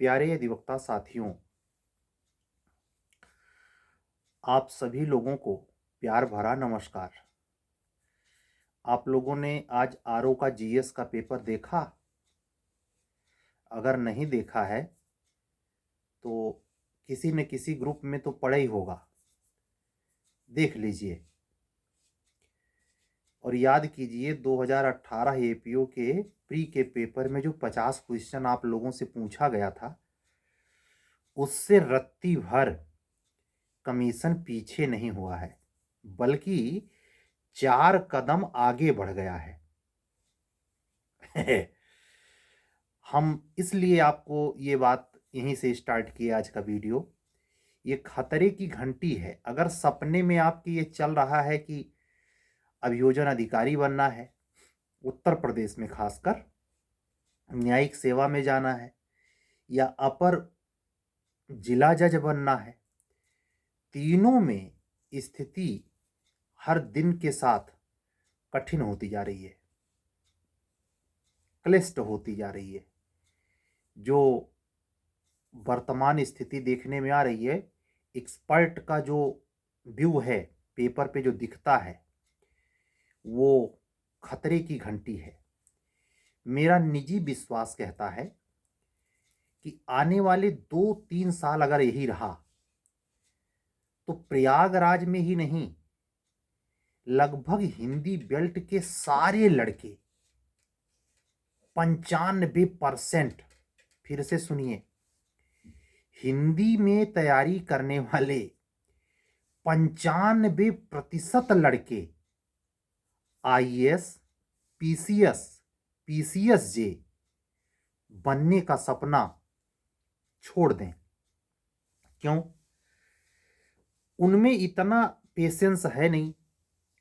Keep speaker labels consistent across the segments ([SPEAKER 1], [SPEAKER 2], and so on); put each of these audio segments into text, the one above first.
[SPEAKER 1] प्यारे अधिवक्ता साथियों, आप सभी लोगों को प्यार भरा नमस्कार। आप लोगों ने आज आरओ का जीएस का पेपर देखा? अगर नहीं देखा है तो किसी न किसी ग्रुप में तो पढ़ा ही होगा, देख लीजिए और याद कीजिए 2018 एपीओ के प्री के पेपर में जो 50 क्वेश्चन आप लोगों से पूछा गया था, उससे रत्ती भर कमीशन पीछे नहीं हुआ है, बल्कि 4 कदम आगे बढ़ गया है। हम इसलिए आपको ये बात यहीं से स्टार्ट किए आज का वीडियो। ये खतरे की घंटी है। अगर सपने में आपके ये चल रहा है कि अभियोजन अधिकारी बनना है, उत्तर प्रदेश में खासकर न्यायिक सेवा में जाना है, या अपर जिला जज बनना है, तीनों में स्थिति हर दिन के साथ कठिन होती जा रही है, क्लिष्ट होती जा रही है। जो वर्तमान स्थिति देखने में आ रही है, एक्सपर्ट का जो व्यू है पेपर पे जो दिखता है, वो खतरे की घंटी है। मेरा निजी विश्वास कहता है कि आने वाले 2-3 साल अगर यही रहा तो प्रयागराज में ही नहीं, लगभग हिंदी बेल्ट के सारे लड़के 95%, फिर से सुनिए, हिंदी में तैयारी करने वाले 95% लड़के आईएएस, पीसीएस, पीसीएसजे बनने का सपना छोड़ दें। क्यों? उनमें इतना पेशेंस है नहीं,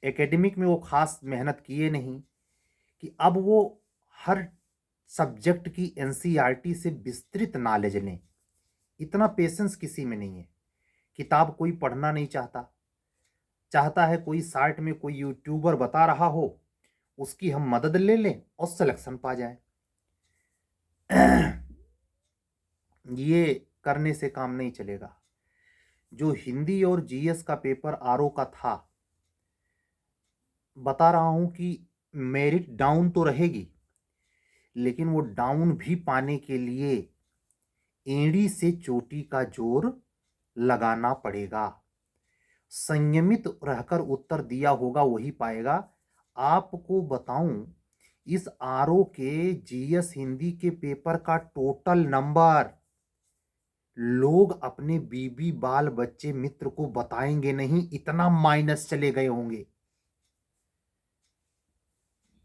[SPEAKER 1] एकेडमिक में वो खास मेहनत किए नहीं कि अब वो हर सब्जेक्ट की एनसीईआरटी से विस्तृत नॉलेज लें। इतना पेशेंस किसी में नहीं है। किताब कोई पढ़ना नहीं चाहता, चाहता है कोई साइट में कोई यूट्यूबर बता रहा हो, उसकी हम मदद ले लें और सिलेक्शन पा जाए। ये करने से काम नहीं चलेगा। जो हिंदी और जीएस का पेपर आरओ का था, बता रहा हूं कि मेरिट डाउन तो रहेगी, लेकिन वो डाउन भी पाने के लिए एड़ी से चोटी का जोर लगाना पड़ेगा। संयमित रहकर उत्तर दिया होगा वही पाएगा। आपको बताऊं, इस आरओ के जीएस हिंदी के पेपर का टोटल नंबर लोग अपने बीबी बाल बच्चे मित्र को बताएंगे नहीं, इतना माइनस चले गए होंगे।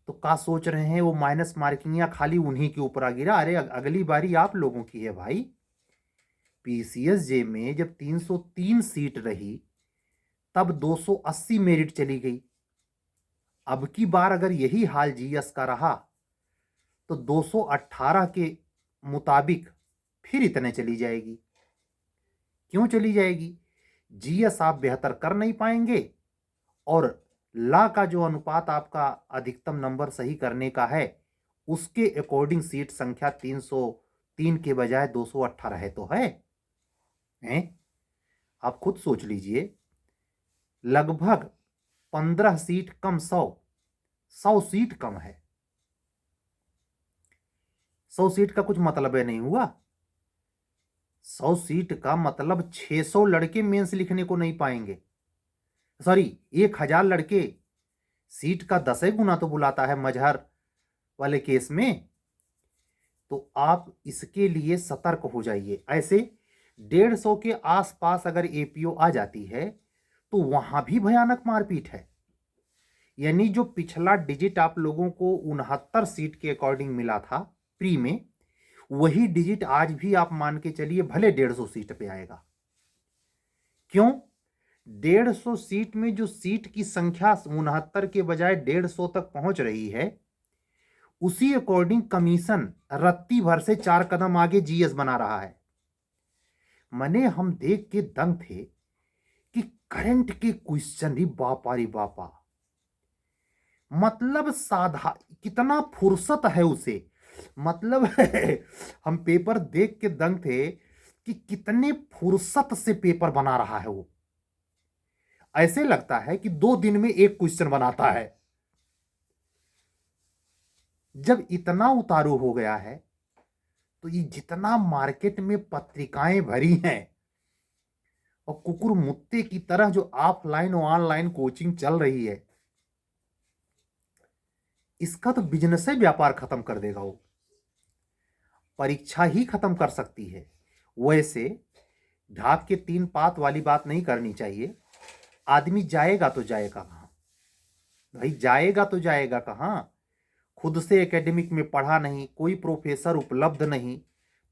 [SPEAKER 1] तो क्या सोच रहे हैं वो माइनस मार्किंग या खाली उन्हीं के ऊपर आ गिरा? अरे अगली बारी आप लोगों की है भाई। पीसीएसजे में जब 303 सीट रही तब 280 मेरिट चली गई। अब की बार अगर यही हाल जीएस का रहा तो 218 के मुताबिक फिर इतने चली जाएगी। क्यों चली जाएगी? जीएस आप बेहतर कर नहीं पाएंगे और ला का जो अनुपात आपका अधिकतम नंबर सही करने का है, उसके अकॉर्डिंग सीट संख्या 303 के बजाय 218 है तो है। हैं? आप खुद सोच लीजिए, लगभग 15 सीट कम, 100 सीट कम है। 100 सीट का कुछ मतलब है नहीं हुआ। 100 सीट का मतलब 600 लड़के मेंस लिखने को नहीं पाएंगे। सॉरी, 1000 लड़के सीट का 10 गुना तो बुलाता है मजहर वाले केस में। तो आप इसके लिए सतर्क हो जाइए। ऐसे 150 के आसपास अगर एपीओ आ जाती है तो वहां भी भयानक मारपीट है। यानी जो पिछला डिजिट आप लोगों को 69 सीट के अकॉर्डिंग मिला था प्री में, वही डिजिट आज भी आप मान के चलिए भले 150 सीट पे आएगा। क्यों? 150 सीट में जो सीट की संख्या 69 के बजाय 150 तक पहुंच रही है, उसी अकॉर्डिंग कमीशन रत्ती भर से 4 कदम आगे जीएस बना रहा है। मने हम देख के दंग थे कि करंट के क्वेश्चन ही बापा रे बापा, मतलब साधा, कितना फुर्सत है उसे मतलब हम पेपर देख के दंग थे कि कितने फुर्सत से पेपर बना रहा है वो। ऐसे लगता है कि 2 दिन में एक क्वेश्चन बनाता है। जब इतना उतारू हो गया है तो ये जितना मार्केट में पत्रिकाएं भरी हैं और कुकुर मुत्ते की तरह जो ऑफलाइन और ऑनलाइन कोचिंग चल रही है, इसका तो बिजनेस ही व्यापार खत्म कर देगा वो। परीक्षा ही खत्म कर सकती है। वैसे ढाक के 3 पात वाली बात नहीं करनी चाहिए। आदमी जाएगा तो जाएगा कहां भाई? जाएगा तो जाएगा कहां? खुद से एकेडमिक में पढ़ा नहीं, कोई प्रोफेसर उपलब्ध नहीं,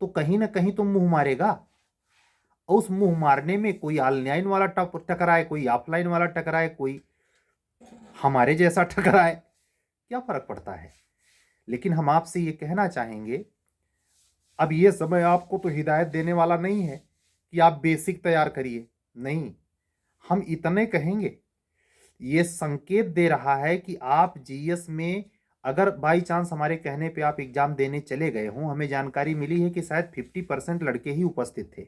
[SPEAKER 1] तो कहीं ना कहीं तो मुंह मारेगा। और उस मुंह मारने में कोई ऑनलाइन वाला टकराए, कोई ऑफलाइन वाला टकराए, कोई हमारे जैसा टकराए, क्या फर्क पड़ता है? लेकिन हम आपसे ये कहना चाहेंगे, अब ये समय आपको तो हिदायत देने वाला नहीं है कि आप बेसिक तैयार करिए। नहीं, हम इतने कहेंगे, ये संकेत दे रहा है कि आप जीएस में अगर बाई चांस हमारे कहने पे आप एग्जाम देने चले गए हों, हमें जानकारी मिली है कि शायद 50% लड़के ही उपस्थित थे।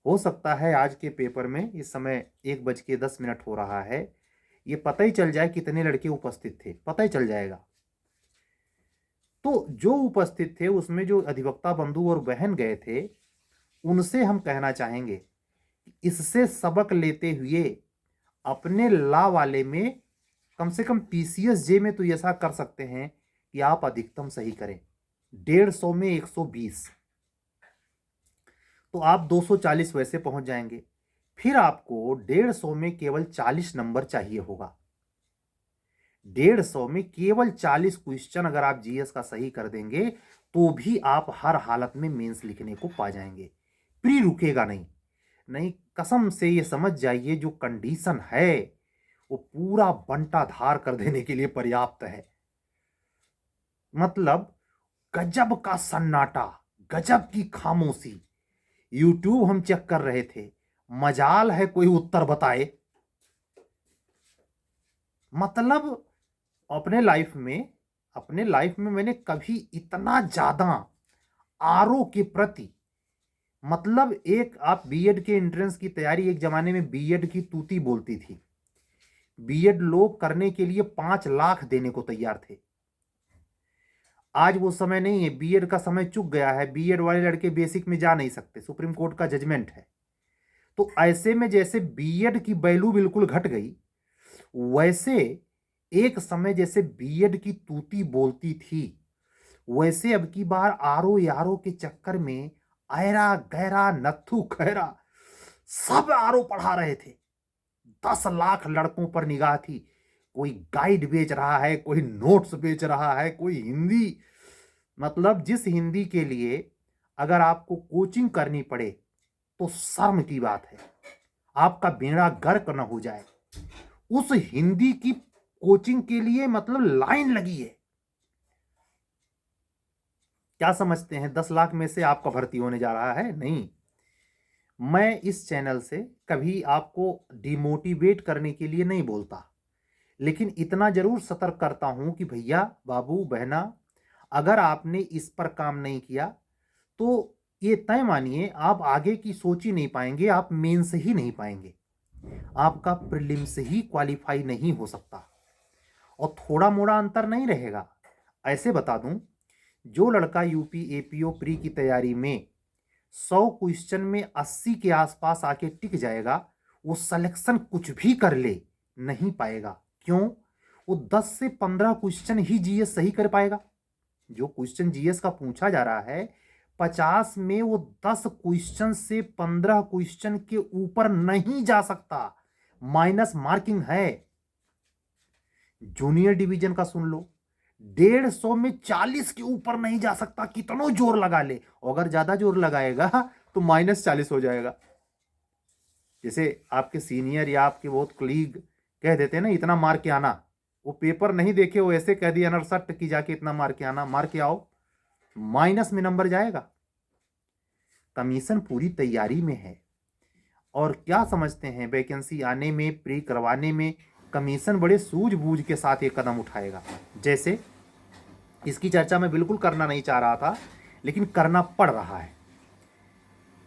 [SPEAKER 1] हो सकता है आज के पेपर में इस समय 1:10 हो रहा है, ये पता ही चल जाए कितने लड़के उपस्थित थे, पता ही चल जाएगा। तो जो उपस्थित थे उसमें जो अधिवक्ता बंधु और बहन गए थे, उनसे हम कहना चाहेंगे इससे सबक लेते हुए अपने लॉ वाले में कम से कम पीसीएस जे में तो ऐसा कर सकते हैं कि आप अधिकतम सही करें। 150 में 120, तो आप 240 वैसे पहुंच जाएंगे। फिर आपको 150 में केवल 40 नंबर चाहिए होगा। 150 में केवल 40 क्वेश्चन अगर आप जीएस का सही कर देंगे तो भी आप हर हालत में मेंस लिखने को पा जाएंगे। प्री रुकेगा नहीं। नहीं, कसम से ये समझ जाइए, जो कंडीशन है वो पूरा बंटा धार कर देने के लिए पर्याप्त है। मतलब गजब का सन्नाटा, गजब की खामोशी। यूट्यूब हम चेक कर रहे थे, मजाल है कोई उत्तर बताए। मतलब अपने लाइफ में मैंने कभी इतना ज्यादा आरओ के प्रति, मतलब एक आप बीएड के एंट्रेंस की तैयारी, एक जमाने में बीएड की तूती बोलती थी। बीएड लोग करने के लिए 5 लाख देने को तैयार थे। आज वो समय नहीं है, बीएड का समय चुक गया है। बीएड वाले लड़के बेसिक में जा नहीं सकते, सुप्रीम कोर्ट का जजमेंट है। तो ऐसे में जैसे बीएड की वैल्यू बिल्कुल घट गई, वैसे एक समय जैसे बीएड की तूती बोलती थी, वैसे अब की बार आरो यारो के चक्कर में ऐरा गहरा नत्थु खैरा सब आरो पढ़ा रहे थे। 10 लाख लड़कों पर निगाह थी। कोई गाइड बेच रहा है, कोई नोट्स बेच रहा है, कोई हिंदी, मतलब जिस हिंदी के लिए अगर आपको कोचिंग करनी पड़े तो शर्म की बात है, आपका बेड़ा गर्क न हो जाए, उस हिंदी की कोचिंग के लिए मतलब लाइन लगी है। क्या समझते हैं 10 लाख में से आपका भर्ती होने जा रहा है? नहीं। मैं इस चैनल से कभी आपको डिमोटिवेट करने के लिए नहीं बोलता, लेकिन इतना जरूर सतर्क करता हूं कि भैया, बाबू, बहना, अगर आपने इस पर काम नहीं किया तो ये तय मानिए आप आगे की सोच ही नहीं पाएंगे, आप मेंस ही नहीं पाएंगे, आपका प्रीलिम्स ही क्वालिफाई नहीं हो सकता, और थोड़ा मोड़ा अंतर नहीं रहेगा। ऐसे बता दूं, जो लड़का यूपी एपीओ प्री की तैयारी में 100 क्वेश्चन में 80 के आसपास आके टिक जाएगा, वो सिलेक्शन कुछ भी कर ले नहीं पाएगा। क्यों? वो 10 से 15 क्वेश्चन ही जीएस सही कर पाएगा। जो क्वेश्चन जीएस का पूछा जा रहा है 50 में वो 10 क्वेश्चन से 15 क्वेश्चन के ऊपर नहीं जा सकता, माइनस मार्किंग है। जूनियर डिवीजन का सुन लो, 150 में 40 के ऊपर नहीं जा सकता, कितना जोर लगा ले। अगर ज्यादा जोर लगाएगा तो -40 हो जाएगा। जैसे आपके सीनियर या आपके बहुत कलीग कह देते हैं ना, इतना मार के आना, वो पेपर नहीं देखे, वो ऐसे कह दिया 69 की जाके इतना मार के आना, मार के आओ, माइनस में नंबर जाएगा। कमीशन पूरी तैयारी में है। और क्या समझते हैं, वैकेंसी आने में, प्री करवाने में कमीशन बड़े सूझबूझ के साथ एक कदम उठाएगा। जैसे इसकी चर्चा मैं बिल्कुल करना नहीं चाह रहा था, लेकिन करना पड़ रहा है।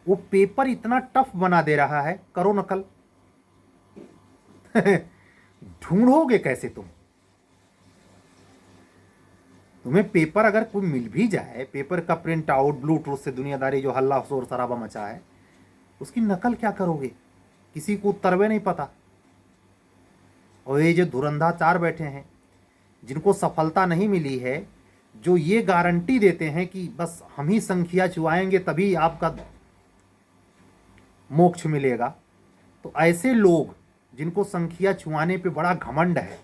[SPEAKER 1] वो पेपर इतना टफ बना दे रहा है, करो नकल। ढूंढोगे कैसे तुम? तुम्हें पेपर अगर कोई मिल भी जाए, पेपर का प्रिंट आउट, ब्लूटूथ से दुनियादारी जो हल्ला शोर शराबा मचा है, उसकी नकल क्या करोगे? किसी को उत्तरवे नहीं पता। और ये जो धुरंधाचार बैठे हैं, जिनको सफलता नहीं मिली है, जो ये गारंटी देते हैं कि बस हम ही संख्या छुआएंगे तभी आपका मोक्ष मिलेगा, तो ऐसे लोग जिनको संख्या छुआने पे बड़ा घमंड है,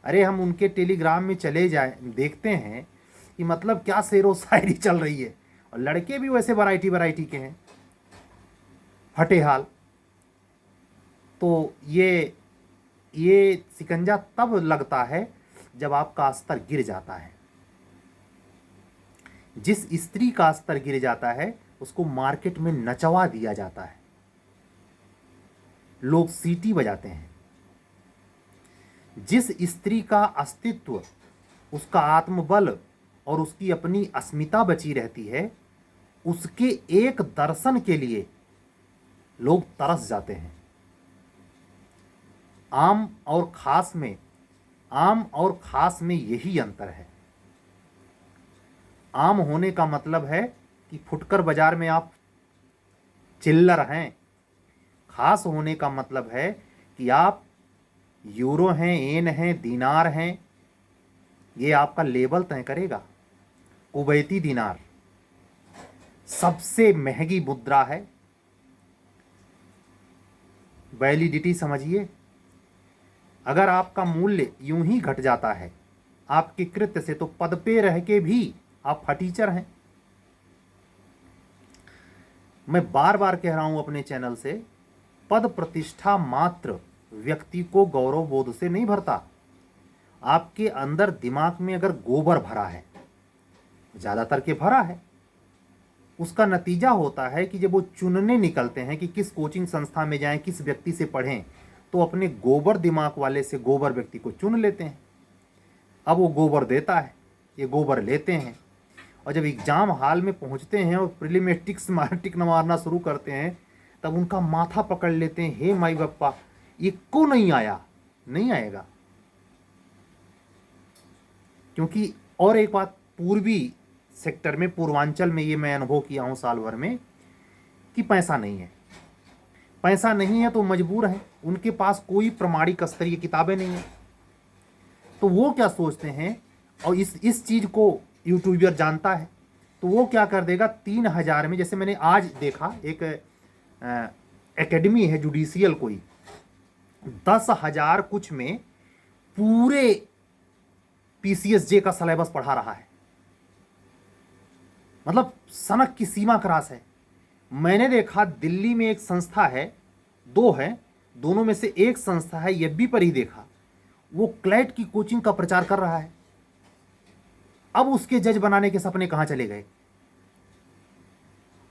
[SPEAKER 1] अरे हम उनके टेलीग्राम में चले जाए, देखते हैं कि मतलब क्या शेरो शायरी चल रही है। और लड़के भी वैसे वैरायटी वैरायटी के हैं, फटे हाल। तो ये शिकंजा तब लगता है जब आपका स्तर गिर जाता है। जिस स्त्री का स्तर गिर जाता है उसको मार्केट में नचवा दिया जाता है, लोग सीटी बजाते हैं। जिस स्त्री का अस्तित्व, उसका आत्मबल और उसकी अपनी अस्मिता बची रहती है, उसके एक दर्शन के लिए लोग तरस जाते हैं। आम और खास में यही अंतर है। आम होने का मतलब है कि फुटकर बाजार में आप चिल्लर हैं। खास होने का मतलब है कि आप यूरो हैं, एन हैं, दिनार हैं, ये आपका लेवल तय करेगा। कुवैती दिनार सबसे महंगी मुद्रा है। वैलिडिटी समझिए, अगर आपका मूल्य यूं ही घट जाता है आपके कृत्य से, तो पद पे रह के भी आप फटीचर हैं। मैं बार बार कह रहा हूं अपने चैनल से, पद प्रतिष्ठा मात्र व्यक्ति को गौरव बोध से नहीं भरता। आपके अंदर दिमाग में अगर गोबर भरा है, ज्यादातर के भरा है, उसका नतीजा होता है कि जब वो चुनने निकलते हैं कि किस कोचिंग संस्था में जाएं, किस व्यक्ति से पढ़ें, तो अपने गोबर दिमाग वाले से गोबर व्यक्ति को चुन लेते हैं। अब वो गोबर देता है, ये गोबर लेते हैं, और जब एग्जाम हॉल में पहुंचते हैं और प्रीलिम में टिक मारना शुरू करते हैं, तब उनका माथा पकड़ लेते हैं, हे माई बप्पा, ये को नहीं आया, नहीं आएगा। क्योंकि और एक बात, पूर्वी सेक्टर में, पूर्वांचल में ये मैं अनुभव किया हूं साल भर में, कि पैसा नहीं है। पैसा नहीं है तो मजबूर है, उनके पास कोई प्रमाणिक स्तरीय किताबें नहीं है। तो वो क्या सोचते हैं, और इस चीज को यूट्यूबर जानता है, तो वो क्या कर देगा, 3000 में, जैसे मैंने आज देखा एक एकेडमी है जुडिशियल कोई, 10,000 कुछ में पूरे पीसीएसजे का सिलेबस पढ़ा रहा है। मतलब सनक की सीमा क्रॉस है। मैंने देखा दिल्ली में एक संस्था है, दो है, दोनों में से एक संस्था है एफबी पर ही देखा, वो क्लैट की कोचिंग का प्रचार कर रहा है। अब उसके जज बनाने के सपने कहां चले गए?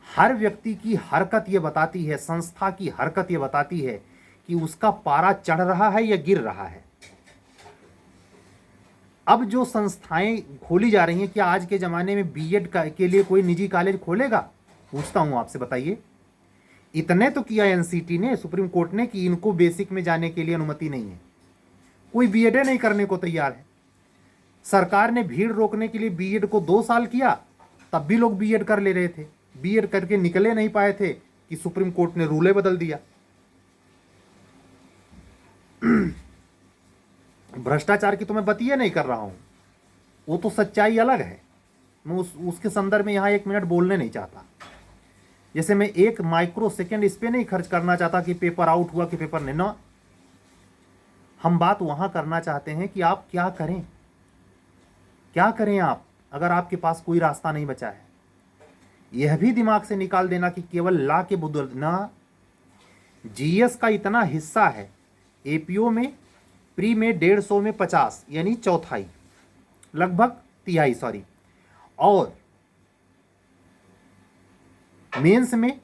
[SPEAKER 1] हर व्यक्ति की हरकत ये बताती है, संस्था की हरकत ये बताती है कि उसका पारा चढ़ रहा है या गिर रहा है। अब जो संस्थाएं खोली जा रही हैं, क्या आज के जमाने में बीएड के लिए कोई निजी कॉलेज खोलेगा? पूछता हूं आपसे, बताइए। इतने तो किया एनसीटी ने, सुप्रीम कोर्ट ने, कि इनको बेसिक में जाने के लिए अनुमति नहीं है। कोई बीएड नहीं करने को तैयार है। सरकार ने भीड़ रोकने के लिए बीएड को 2 साल किया, तब भी लोग बीएड कर ले रहे थे। बीएड करके निकले नहीं पाए थे कि सुप्रीम कोर्ट ने रूले बदल दिया। भ्रष्टाचार की तो मैं बात नहीं कर रहा हूं, वो तो सच्चाई अलग है। मैं उसके संदर्भ में यहां 1 मिनट बोलने नहीं चाहता। जैसे मैं 1 माइक्रो सेकेंड इस पे नहीं खर्च करना चाहता कि पेपर आउट हुआ कि पेपर नहीं, ना। हम बात वहां करना चाहते हैं कि आप क्या करें, क्या करें आप, अगर आपके पास कोई रास्ता नहीं बचा है। यह भी दिमाग से निकाल देना कि केवल ला के बुद्ध ना, जीएस का इतना हिस्सा है, एपीओ में प्री में 150 में 50, यानी चौथाई, लगभग तिहाई, सॉरी, और मेंस में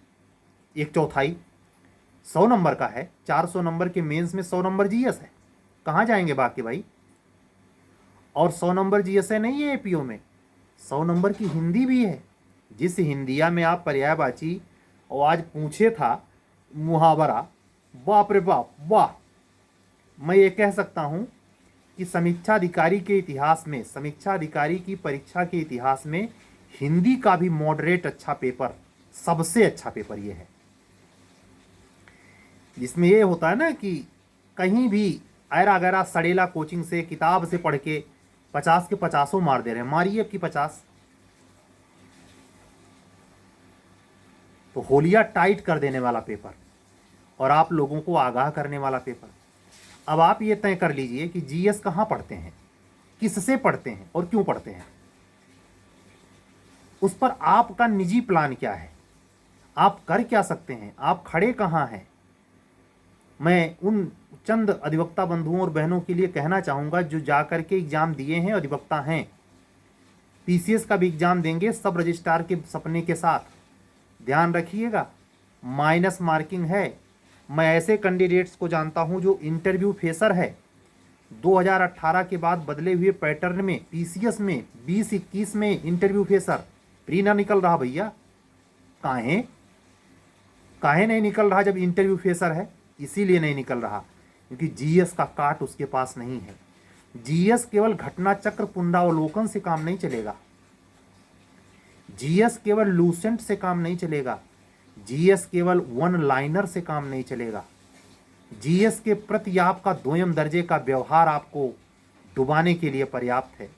[SPEAKER 1] 1/4, 100 नंबर का है, 400 नंबर के मेंस में 100 नंबर जीएस है। कहां जाएंगे बाकी भाई? और 100 नंबर जीएस है नहीं है एपीओ में, 100 नंबर की हिंदी भी है। जिस हिंदिया में आप पर्यायवाची और आज पूछे था मुहावरा, बाप रे बाप वाह। मैं ये कह सकता हूँ कि समीक्षा अधिकारी के इतिहास में, समीक्षा अधिकारी की परीक्षा के इतिहास में हिंदी का भी मॉडरेट अच्छा पेपर, सबसे अच्छा पेपर ये है, जिसमें ये होता है ना कि कहीं भी ऐरा गैरा सड़ेला कोचिंग से किताब से पढ़ के 50 के 50 मार दे रहे हैं। मारिए अब की 50, तो होलिया टाइट कर देने वाला पेपर और आप लोगों को आगाह करने वाला पेपर। अब आप ये तय कर लीजिए कि जीएस कहाँ पढ़ते हैं, किससे पढ़ते हैं और क्यों पढ़ते हैं। उस पर आपका निजी प्लान क्या है, आप कर क्या सकते हैं, आप खड़े कहाँ हैं। मैं उन चंद अधिवक्ता बंधुओं और बहनों के लिए कहना चाहूँगा जो जाकर के एग्ज़ाम दिए हैं, अधिवक्ता हैं, पीसीएस का भी एग्ज़ाम देंगे सब रजिस्ट्रार के सपने के साथ। ध्यान रखिएगा, माइनस मार्किंग है। मैं ऐसे कैंडिडेट्स को जानता हूं जो इंटरव्यू फेसर है, 2018 के बाद बदले हुए पैटर्न में पीसीएस में 20-21 में इंटरव्यू फेसर प्री ना निकल रहा भैया। काहे काहे नहीं निकल रहा जब इंटरव्यू फेसर है? इसीलिए नहीं निकल रहा क्योंकि जीएस का काट उसके पास नहीं है। जीएस केवल घटना चक्र पुनरावलोकन से काम नहीं चलेगा, जीएस केवल लूसेंट से काम नहीं चलेगा, जीएस केवल वन लाइनर से काम नहीं चलेगा। जीएस के प्रति आपका दोयम दर्जे का व्यवहार आपको डुबाने के लिए पर्याप्त है।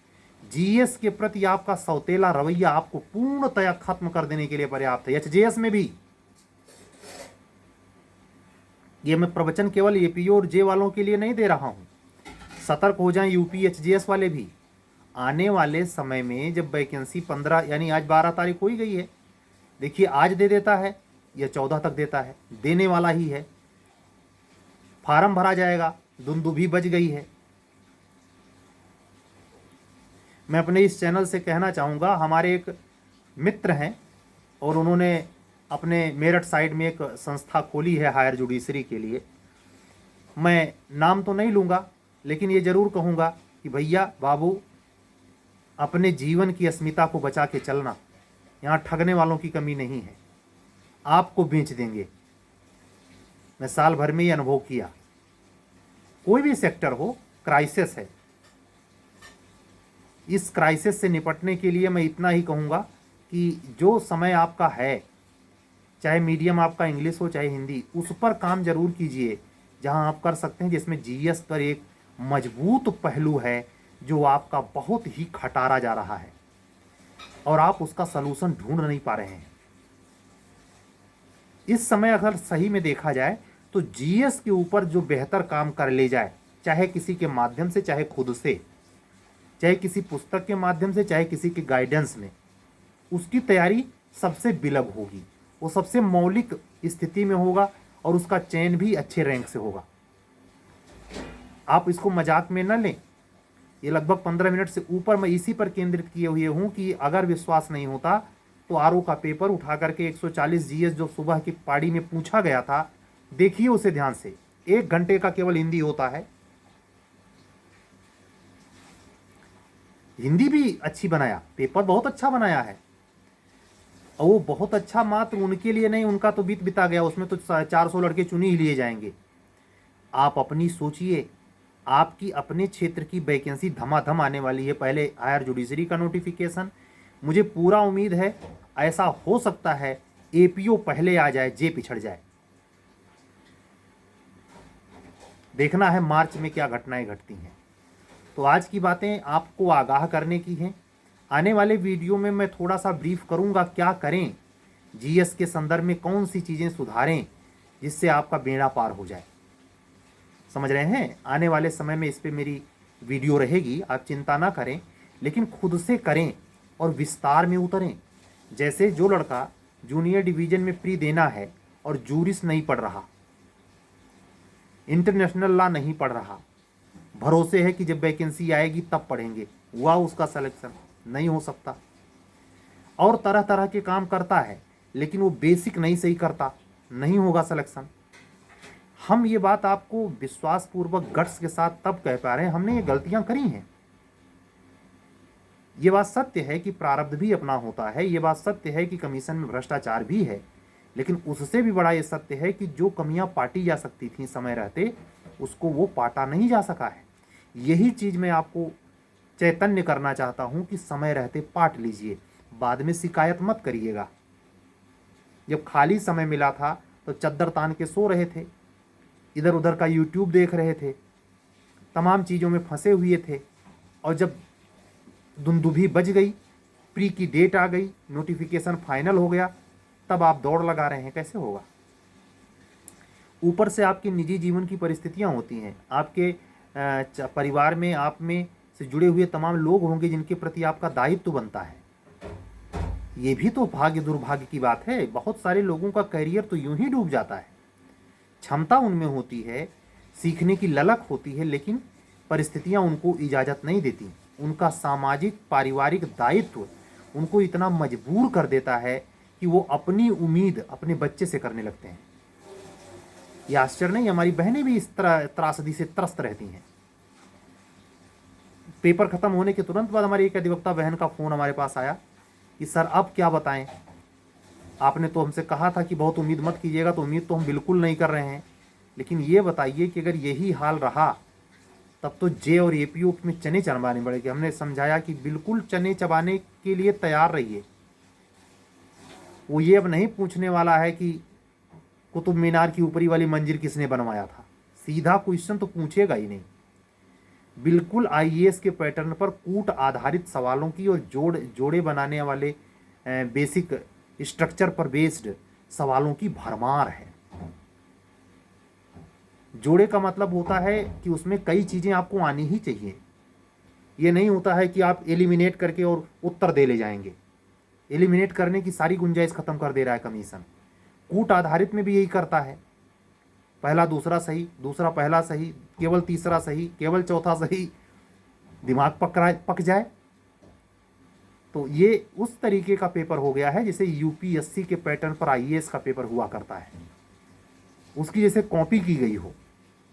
[SPEAKER 1] जीएस के प्रति आपका सौतेला रवैया आपको पूर्णतया खत्म कर देने के लिए पर्याप्त है। एचजेएस में भी ये मैं प्रवचन केवल एपीओ और जे वालों के लिए नहीं दे रहा हूं, सतर्क हो जाएं यूपी एचजेएस वाले भी। आने वाले समय में जब वैकेंसी 15 यानी आज 12 तारीख हो ही गई है, देखिए आज दे देता है या 14 तक देता है, देने वाला ही है। फार्म भरा जाएगा, दुंदुभी बज गई है। मैं अपने इस चैनल से कहना चाहूँगा, हमारे एक मित्र हैं और उन्होंने अपने मेरठ साइड में एक संस्था खोली है हायर जुडिशरी के लिए। मैं नाम तो नहीं लूँगा लेकिन ये ज़रूर कहूँगा कि भैया बाबू अपने जीवन की अस्मिता को बचा के चलना, यहाँ ठगने वालों की कमी नहीं है, आपको बेच देंगे। मैं साल भर में ये अनुभव किया। कोई भी सेक्टर हो, क्राइसिस है। इस क्राइसिस से निपटने के लिए मैं इतना ही कहूँगा कि जो समय आपका है, चाहे मीडियम आपका इंग्लिश हो चाहे हिंदी, उस पर काम जरूर कीजिए जहां आप कर सकते हैं, जिसमें जीएस पर एक मजबूत पहलू है जो आपका बहुत ही खटारा जा रहा है और आप उसका सलूशन ढूंढ नहीं पा रहे हैं। इस समय अगर सही में देखा जाए तो जीएस के ऊपर जो बेहतर काम कर ले जाए, चाहे किसी के माध्यम से, चाहे खुद से, चाहे किसी पुस्तक के माध्यम से, चाहे किसी के गाइडेंस में, उसकी तैयारी सबसे बिलग होगी, वो सबसे मौलिक स्थिति में होगा और उसका चयन भी अच्छे रैंक से होगा। आप इसको मजाक में न लें। ये लगभग 15 मिनट से ऊपर मैं इसी पर केंद्रित किए हुए हूँ कि अगर विश्वास नहीं होता तो आरओ का पेपर उठा करके 140 जीएस जो सुबह की पारी में पूछा गया था, देखिए उसे ध्यान से। 1 घंटे का केवल हिंदी होता है। हिंदी भी अच्छी बनाया, पेपर बहुत अच्छा बनाया है। और वो बहुत अच्छा मात्र उनके लिए नहीं, उनका तो बीत बिता गया, उसमें तो 400 लड़के चुने ही लिए जाएंगे। आप अपनी सोचिए, आपकी अपने क्षेत्र की वैकेंसी धमाधम आने वाली है। पहले हायर जुडिशरी का नोटिफिकेशन, मुझे पूरा उम्मीद है ऐसा हो सकता है एपीओ पहले आ जाए, जे पिछड़ जाए। देखना है मार्च में क्या घटनाएं घटती हैं। तो आज की बातें आपको आगाह करने की हैं। आने वाले वीडियो में मैं थोड़ा सा ब्रीफ करूंगा क्या करें, जीएस के संदर्भ में कौन सी चीज़ें सुधारें जिससे आपका बेड़ा पार हो जाए। समझ रहे हैं? आने वाले समय में इस पर मेरी वीडियो रहेगी, आप चिंता ना करें, लेकिन खुद से करें और विस्तार में उतरें। जैसे जो लड़का जूनियर डिवीज़न में प्री देना है और जूरिस नहीं पढ़ रहा, इंटरनेशनल लॉ नहीं पढ़ रहा, भरोसे है कि जब वैकेंसी आएगी तब पढ़ेंगे, हुआ उसका सिलेक्शन? नहीं हो सकता। और तरह तरह के काम करता है लेकिन वो बेसिक नहीं सही करता, नहीं होगा सिलेक्शन। हम ये बात आपको विश्वास पूर्वक गट्स के साथ तब कह पा रहे हैं, हमने ये गलतियां करी हैं। ये बात सत्य है कि प्रारब्ध भी अपना होता है, ये बात सत्य है कि कमीशन में भ्रष्टाचार भी है, लेकिन उससे भी बड़ा ये सत्य है कि जो कमियां पाटी जा सकती थी समय रहते, उसको वो पाटा नहीं जा सका है। यही चीज़ मैं आपको चैतन्य करना चाहता हूं कि समय रहते पाट लीजिए, बाद में शिकायत मत करिएगा। जब खाली समय मिला था तो चद्दर तान के सो रहे थे, इधर उधर का यूट्यूब देख रहे थे, तमाम चीज़ों में फंसे हुए थे, और जब दुंदुभी बज गई, प्री की डेट आ गई, नोटिफिकेशन फाइनल हो गया, तब आप दौड़ लगा रहे हैं। कैसे होगा? ऊपर से आपके निजी जीवन की परिस्थितियां होती हैं, आपके परिवार में आप में से जुड़े हुए तमाम लोग होंगे जिनके प्रति आपका दायित्व बनता है। ये भी तो भाग्य दुर्भाग्य की बात है। बहुत सारे लोगों का करियर तो यूं ही डूब जाता है। क्षमता उनमें होती है, सीखने की ललक होती है, लेकिन परिस्थितियां उनको इजाज़त नहीं देती। उनका सामाजिक पारिवारिक दायित्व उनको इतना मजबूर कर देता है कि वो अपनी उम्मीद अपने बच्चे से करने लगते हैं। यह आश्चर्य नहीं, हमारी बहनें भी इस तरह त्रासदी से त्रस्त रहती हैं। पेपर खत्म होने के तुरंत बाद हमारी एक अधिवक्ता बहन का फ़ोन हमारे पास आया कि सर अब क्या बताएं, आपने तो हमसे कहा था कि बहुत उम्मीद मत कीजिएगा, तो उम्मीद तो हम बिल्कुल नहीं कर रहे हैं, लेकिन ये बताइए कि अगर यही हाल रहा तब तो जे और एपीओ में चने चबाने पड़ेंगे। हमने समझाया कि बिल्कुल चने चबाने के लिए तैयार रहिए। वो ये अब नहीं पूछने वाला है कि कुतुब मीनार की ऊपरी वाली मंजिल किसने बनवाया था, सीधा क्वेश्चन तो पूछेगा ही नहीं। बिल्कुल आईएएस के पैटर्न पर कूट आधारित सवालों की और जोड़े बनाने वाले बेसिक स्ट्रक्चर पर बेस्ड सवालों की भरमार है। जोड़े का मतलब होता है कि उसमें कई चीज़ें आपको आनी ही चाहिए। ये नहीं होता है कि आप एलिमिनेट करके और उत्तर दे ले जाएंगे। एलिमिनेट करने की सारी गुंजाइश खत्म कर दे रहा है कमीशन। कूट आधारित में भी यही करता है, पहला दूसरा सही, दूसरा पहला सही, केवल तीसरा सही, केवल चौथा सही, दिमाग पक जाए। तो ये उस तरीके का पेपर हो गया है जैसे यूपीएससी के पैटर्न पर आईएएस का पेपर हुआ करता है, उसकी जैसे कॉपी की गई हो।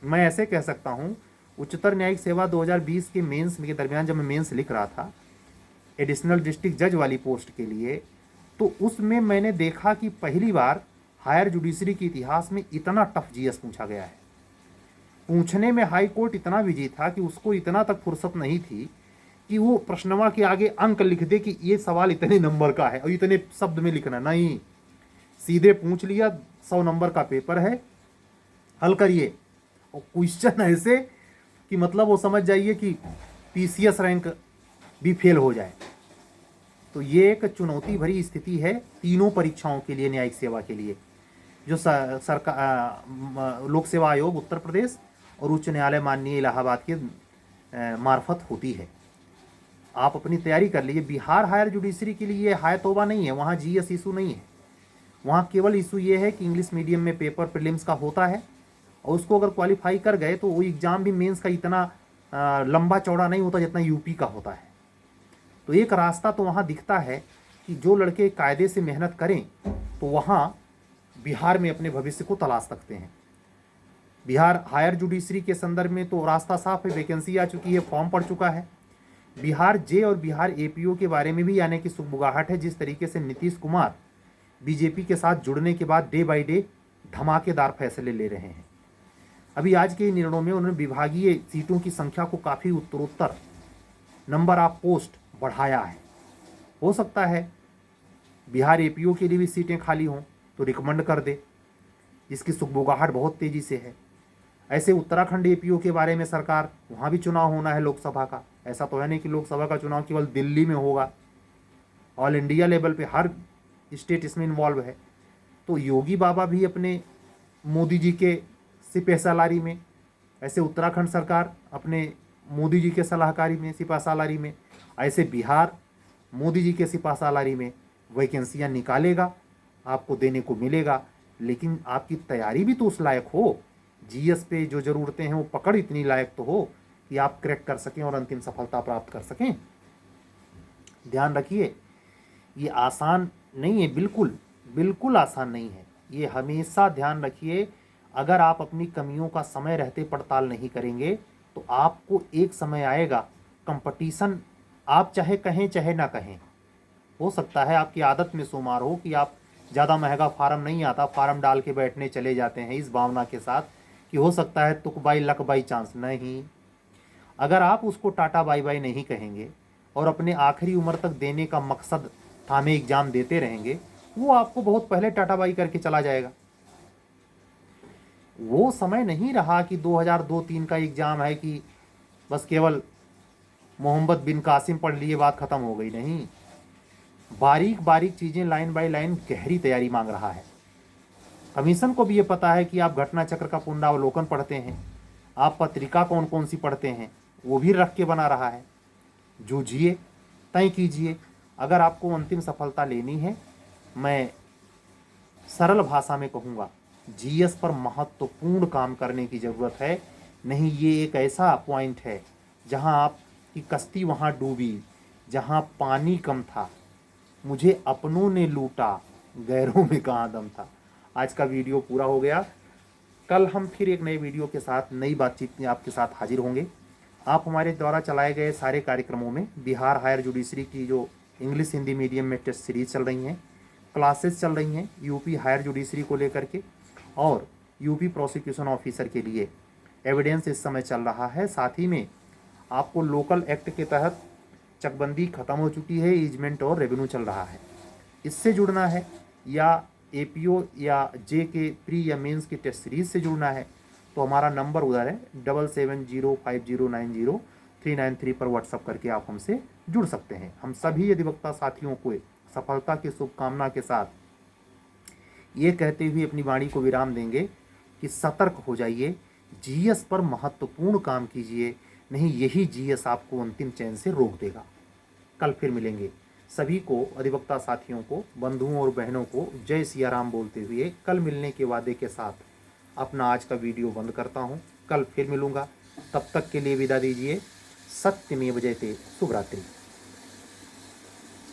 [SPEAKER 1] मैं ऐसे कह सकता हूँ, उच्चतर न्यायिक सेवा 2020 के मेंस के दरमियान जब मैं मेंस लिख रहा था एडिशनल डिस्ट्रिक्ट जज वाली पोस्ट के लिए, तो उसमें मैंने देखा कि पहली बार हायर जुडिशरी के इतिहास में इतना टफ जीएस पूछा गया है। पूछने में हाई कोर्ट इतना बिजी था कि उसको इतना तक फुर्सत नहीं थी कि वो प्रश्नवा के आगे अंक लिख दे कि ये सवाल इतने नंबर का है और इतने शब्द में लिखना। नहीं, सीधे पूछ लिया 100 नंबर का पेपर है, हल करिए। और क्वेश्चन ऐसे कि मतलब वो समझ जाइए कि पीसीएस रैंक भी फेल हो जाए। तो ये एक चुनौती भरी स्थिति है तीनों परीक्षाओं के लिए, न्यायिक सेवा के लिए, जो सरकार लोक सेवा आयोग उत्तर प्रदेश और उच्च न्यायालय माननीय इलाहाबाद के मार्फत होती है। आप अपनी तैयारी कर लीजिए। बिहार हायर जुडिशरी के लिए हाय तौबा नहीं है, वहाँ जीएस इशू नहीं है। वहाँ केवल इशू ये है कि इंग्लिश मीडियम में पेपर प्रीलिम्स का होता है और उसको अगर क्वालिफाई कर गए तो वो एग्ज़ाम भी मेंस का इतना लंबा चौड़ा नहीं होता जितना यूपी का होता है। तो एक रास्ता तो वहाँ दिखता है कि जो लड़के कायदे से मेहनत करें तो वहाँ बिहार में अपने भविष्य को तलाश सकते हैं। बिहार हायर जुडिशरी के संदर्भ में तो रास्ता साफ है, वैकेंसी आ चुकी है, फॉर्म पड़ चुका है। बिहार जे और बिहार एपीओ के बारे में भी आने की सुगबुगाहट है। जिस तरीके से नीतीश कुमार बीजेपी के साथ जुड़ने के बाद डे बाय डे धमाकेदार फैसले ले रहे हैं। अभी आज के निर्णयों में उन्होंने विभागीय सीटों की संख्या को काफ़ी उत्तरोत्तर नंबर ऑफ पोस्ट बढ़ाया है। हो सकता है बिहार एपीओ के लिए भी सीटें खाली हों तो रिकमेंड कर दे, जिसकी सुगबुगाहट बहुत तेज़ी से है। ऐसे उत्तराखंड एपीओ के बारे में सरकार, वहाँ भी चुनाव होना है लोकसभा का। ऐसा तो है नहीं कि लोकसभा का चुनाव केवल दिल्ली में होगा, ऑल इंडिया लेवल पे हर स्टेट इसमें इन्वॉल्व है। तो योगी बाबा भी अपने मोदी जी के सिपह सालारी में, ऐसे उत्तराखंड सरकार अपने मोदी जी के सलाहकारी में सिपह सालारी में, ऐसे बिहार मोदी जी के सिपह सालारी में वैकेंसियाँ निकालेगा, आपको देने को मिलेगा। लेकिन आपकी तैयारी भी तो उस लायक हो, जीएस पे जो ज़रूरतें हैं वो पकड़ इतनी लायक तो हो कि आप क्रैक कर सकें और अंतिम सफलता प्राप्त कर सकें। ध्यान रखिए, ये आसान नहीं है, बिल्कुल बिल्कुल आसान नहीं है। ये हमेशा ध्यान रखिए, अगर आप अपनी कमियों का समय रहते पड़ताल नहीं करेंगे तो आपको एक समय आएगा कंपटीशन आप चाहे कहें चाहे ना कहें, हो सकता है आपकी आदत में शुमार हो कि आप ज़्यादा महंगा फार्म नहीं आता, फार्म डाल के बैठने चले जाते हैं इस भावना के साथ कि हो सकता है तुक बाई लक बाई चांस। नहीं, अगर आप उसको टाटा बाई बाई नहीं कहेंगे और अपने आखिरी उम्र तक देने का मकसद थामे एग्जाम देते रहेंगे, वो आपको बहुत पहले टाटा बाई करके चला जाएगा। वो समय नहीं रहा कि 2002-3 का एग्जाम है कि बस केवल मोहम्मद बिन कासिम पढ़ लिए बात खत्म हो गई। नहीं, बारीक बारीक चीज़ें लाइन बाय लाइन गहरी तैयारी मांग रहा है। कमीशन को भी ये पता है कि आप घटना चक्र का पुनरावलोकन पढ़ते हैं, आप पत्रिका कौन कौन सी पढ़ते हैं वो भी रख के बना रहा है। जूझिए, तय कीजिए। अगर आपको अंतिम सफलता लेनी है, मैं सरल भाषा में कहूँगा, जीएस पर महत्वपूर्ण काम करने की ज़रूरत है। नहीं, ये एक ऐसा पॉइंट है जहाँ आपकी कश्ती वहाँ डूबी, जहाँ पानी कम था, मुझे अपनों ने लूटा, गैरों में कहाँ दम था। आज का वीडियो पूरा हो गया। कल हम फिर एक नए वीडियो के साथ, नई बातचीत में आपके साथ हाजिर होंगे। आप हमारे द्वारा चलाए गए सारे कार्यक्रमों में बिहार हायर जुडिशरी की जो इंग्लिश हिंदी मीडियम में टेस्ट सीरीज चल रही हैं, क्लासेस चल रही हैं यूपी हायर जुडिशरी को लेकर के, और यूपी प्रोसिक्यूशन ऑफिसर के लिए एविडेंस इस समय चल रहा है। साथ ही में आपको लोकल एक्ट के तहत चकबंदी खत्म हो चुकी है, ईजमेंट और रेवेन्यू चल रहा है। इससे जुड़ना है या एपीओ या जे के प्री या मेंस की टेस्ट सीरीज से जुड़ना है तो हमारा नंबर उधर है 7705090393 पर व्हाट्सअप करके आप हमसे जुड़ सकते हैं। हम सभी अधिवक्ता साथियों को सफलता की शुभकामना के साथ ये कहते हुए अपनी वाणी को विराम देंगे कि सतर्क हो जाइए, जीएस पर महत्वपूर्ण काम कीजिए, नहीं यही जीएस आपको अंतिम चैन से रोक देगा। कल फिर मिलेंगे। सभी को, अधिवक्ता साथियों को, बंधुओं और बहनों को जय सिया राम बोलते हुए कल मिलने के वादे के साथ अपना आज का वीडियो बंद करता हूँ। कल फिर मिलूँगा, तब तक के लिए विदा दीजिए। सत्यमेव जयते। शुभ रात्रि।